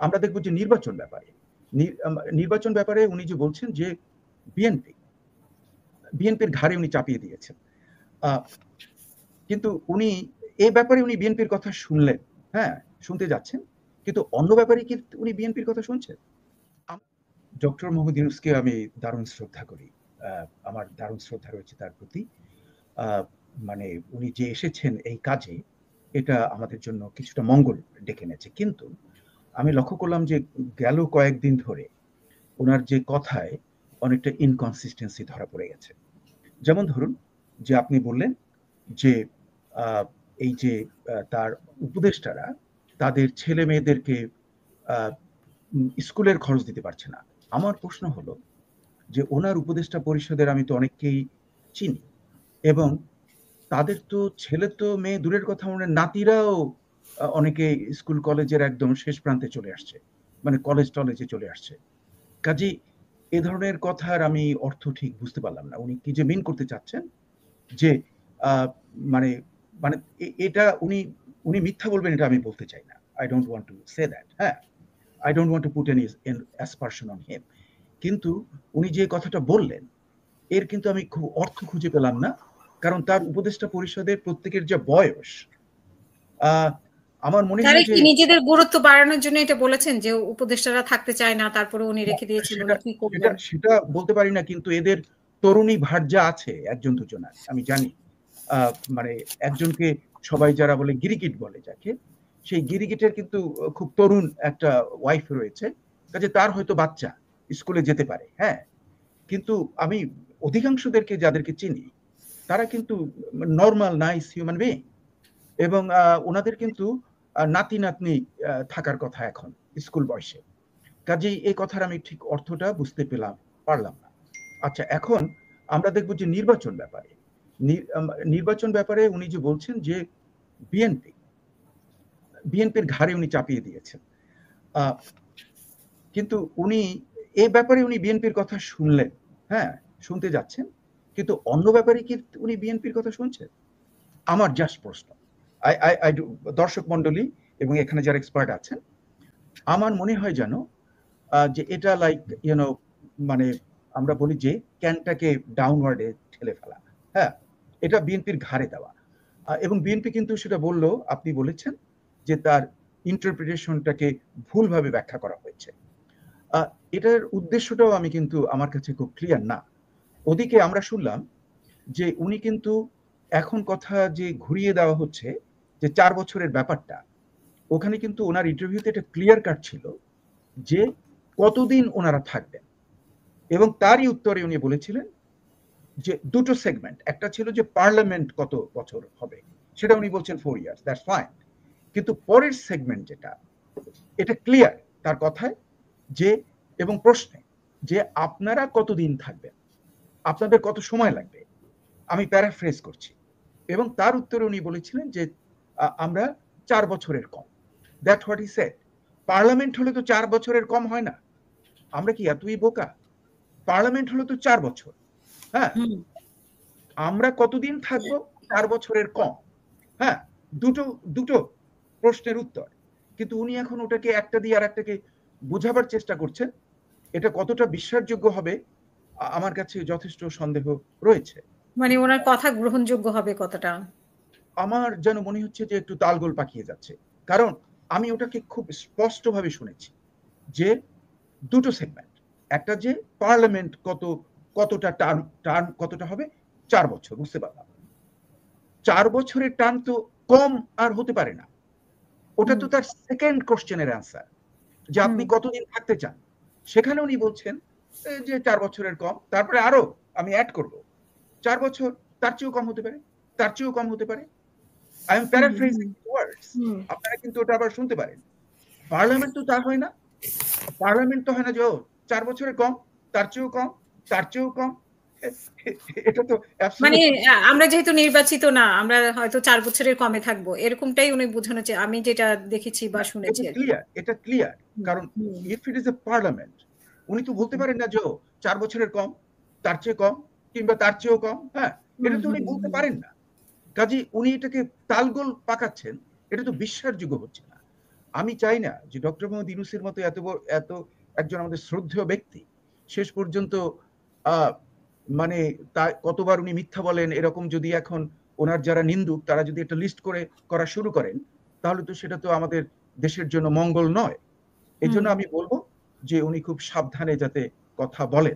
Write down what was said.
আমরা দেখব যে নির্বাচন ব্যাপারে উনি যে বলছেন যে বিএনপির ঘাড়ে উনি চাপিয়ে দিয়েছেন। কিন্তু উনি এই ব্যাপারে উনি বিএনপির কথা শুনলেন, হ্যাঁ, শুনতে যাচ্ছেন। কিন্তু অন্য ব্যাপারে কি উনি বিএনপির কথা শুনছেন? ডক্টর মোহাম্মদ ইউনূসকে আমি দারুণ শ্রদ্ধা করি। আমার দারুণ শ্রদ্ধা রয়েছে তার প্রতি। মানে উনি যে এসেছেন এই কাজে, এটা আমাদের জন্য কিছুটা মঙ্গল ডেকে এনেছে। কিন্তু আমি লক্ষ্য করলাম যে গেল কয়েকদিন ধরে উনার যে কথায় অনেকটা ইনকনসিস্টেন্সি ধরা পড়ে গেছে। যেমন ধরুন যে আপনি বললেন যে এই যে তার উপদেষ্টারা তাদের ছেলে-মেয়েদেরকে স্কুলের খরচ দিতে পারছে না। আমার প্রশ্ন হলো যে ওনার উপদেষ্টা পরিষদের আমি তো অনেককেই চিনি এবং তাদের তো ছেলে তো মেয়ে দূরের কথা, ওনার নাতিরাও অনেকে স্কুল কলেজের একদম শেষ প্রান্তে চলে আসছে, মানে কলেজে চলে আসছে। কাজেই এ ধরনের কথার আমি অর্থ ঠিক বুঝতে পারলাম না। উনি কি যে মিন করতে চাচ্ছেন যে মানে মানে এটা উনি মিথ্যা বলবেন এটা আমি বলতে চাই না। I don't want to say that, হ্যাঁ? I don't want to put any aspersion on him. কিন্তু উনি যে কথাটা বললেন এর কিন্তু আমি খুব অর্থ খুঁজে পেলাম না। কারণ তার উপদেষ্টা পরিষদের প্রত্যেকের যে বয়স, আমার মনে তারা হয় যে কি নিজেদের গুরুত্ব বাড়ানোর জন্য এটা বলেছেন যে উপদেষ্টারা থাকতে চায় না, তারপরে উনি রেখে দিয়েছিল, কি করবেন? সেটা বলতে পারি না, কিন্তু এদের তরুণী ভার্যা আছে একজন দুজনার আমি জানি। মানে একজনকে সবাই যারা বলে গিরিগিট বলে যাকে, সেই গিরিগিটের কিন্তু খুব তরুণ একটা ওয়াইফ রয়েছে, কাজে তার হয়তো বাচ্চা স্কুলে যেতে পারে, হ্যাঁ। কিন্তু আমি অধিকাংশদেরকে যাদেরকে চিনি তারা কিন্তু নর্মাল নাইস হিউম্যান বিইং এবং ওনাদের কিন্তু নাতি নাতনি থাকার কথা এখন স্কুল বয়সে। কাজেই এই কথার আমি ঠিক অর্থটা বুঝতে পারলাম না। আচ্ছা, এখন আমরা দেখব যে নির্বাচন ব্যাপারে উনি যে বলছেন যে বিএনপির ঘাড়ে উনি চাপিয়ে দিয়েছেন। কিন্তু উনি এই ব্যাপারে উনি বিএনপির কথা শুনলেন, হ্যাঁ, শুনতে যাচ্ছেন। কিন্তু অন্য ব্যাপারে কি উনি বিএনপির কথা শুনছেন? আমার জাস্ট প্রশ্ন। দর্শক মন্ডলী এবং এখানে যারা এক্সপার্ট আছেন, আমার মনে হয় যেন যে এটা লাইক মানে আমরা বলি যে ক্যানটাকে ডাউনওয়ার্ডে ঠেলে ফেলা, হ্যাঁ, এটা বিএনপির ঘাড়ে দেওয়া। এবং বিএনপি কিন্তু সেটা বললো, আপনি বলেছেন যে তার ইন্টারপ্রিটেশনটাকে ভুলভাবে ব্যাখ্যা করা হয়েছে। এটার উদ্দেশ্যটাও আমি কিন্তু আমার কাছে খুব ক্লিয়ার না। ওদিকে আমরা শুনলাম যে উনি কিন্তু এখন কথা যে ঘুরিয়ে দেওয়া হচ্ছে যে 4 বছরের ব্যাপারটা, ওখানে কিন্তু ওনার ইন্টারভিউতে এটা ক্লিয়ার কাট ছিল যে কতদিন ওনারা থাকবেন এবং তারই উত্তরে উনি বলেছিলেন যে দুটো সেগমেন্ট, একটা ছিল যে পার্লামেন্ট কত বছর হবে, সেটা উনি বলছেন 4 ইয়ার্স, দ্যাটস ফাইন। কিন্তু পরের সেগমেন্ট যেটা, এটা ক্লিয়ার তার কথায় যে এবং প্রশ্নে যে আপনারা কতদিন থাকবেন, আপনাদের কত সময় লাগবে, আমি প্যারাফ্রেজ করছি। এবং তার উত্তরে উনি বলেছিলেন যে আমরা 4 বছরের কম। That what he said. Parliament হলে তো 4 বছরের কম হয় না। আমরা কি এতই বোকা? পার্লামেন্ট হলো তো 4 বছর, হ্যাঁ। আমরা কতদিন থাকবো? 4 বছরের কম, হ্যাঁ। দুটো প্রশ্নের উত্তর, কিন্তু উনি এখন ওটাকে একটা দিয়ে আর একটাকে বোঝাবার চেষ্টা করছেন। এটা কতটা বিশ্বাসযোগ্য হবে আমার কাছে যথেষ্ট সন্দেহ রয়েছে। মানে ওনার কথা গ্রহণযোগ্য হবে কতটা? আমার যেন মনে হচ্ছে যে একটু তালগোল পাকিয়ে যাচ্ছে। কারণ আমি ওটাকে খুব স্পষ্টভাবে শুনেছি যে দুটো সেগমেন্ট, একটা যে পার্লামেন্ট কতটা টার্ম কতটা হবে, 4 বছর, বুঝতে পারলাম। 4 বছরের টার্ম তো কম আর হতে পারে না। ওটা তো তার সেকেন্ড কোশ্চেনের অ্যান্সার যে আপনি কতদিন থাকতে চান। সেখানে উনি বলছেন যে 4 বছরের কম, তারপরে আরো আমি অ্যাড করব 4 বছর, তার চেয়েও কম হতে পারে, তার চেয়েও কম হতে পারে। আই এম প্যারাফ্রেজিং ওয়ার্ডস, আপনারা কিন্তু ওটা আবার শুনতে পারেন। পার্লামেন্ট তো তা হয় না। পার্লামেন্ট তো হয় না যে 4 বছরের কম, তার চেয়েও কম, তার চেয়েও কম। এটা তো মানে আমরা যেহেতু নির্বাচিত না, আমরা হয়তো 4 বছরের কমে থাকবো, এরকমটাই উনি বোঝানো চায়, আমি যেটা দেখেছি বা শুনেছি আর কি। এটা ক্লিয়ার। কারণ if it is a parliament, উনি তো বলতে পারেন না যে 4 বছরের কম, তার চেয়ে কম, কিংবা তার চেয়েও কম, হ্যাঁ। এটা তো উনি বলতে পারেন না। কাজে উনি এটাকে তালগোল পাকাচ্ছেন, এটা তো বিশ্বাসযোগ্য হচ্ছে না। আমি চাই না যে ডক্টর মোহাম্মদ ইউনূসের মতো এত একজন আমাদের শ্রদ্ধেয় ব্যক্তি শেষ পর্যন্ত মানে তা কতবার উনি মিথ্যা বলেন এরকম যদি এখন ওনার যারা নিন্দুক তারা যদি একটা লিস্ট করা শুরু করেন, তাহলে তো সেটা তো আমাদের দেশের জন্য মঙ্গল নয়। এজন্য আমি বলবো যে উনি খুব সাবধানে যাতে কথা বলেন।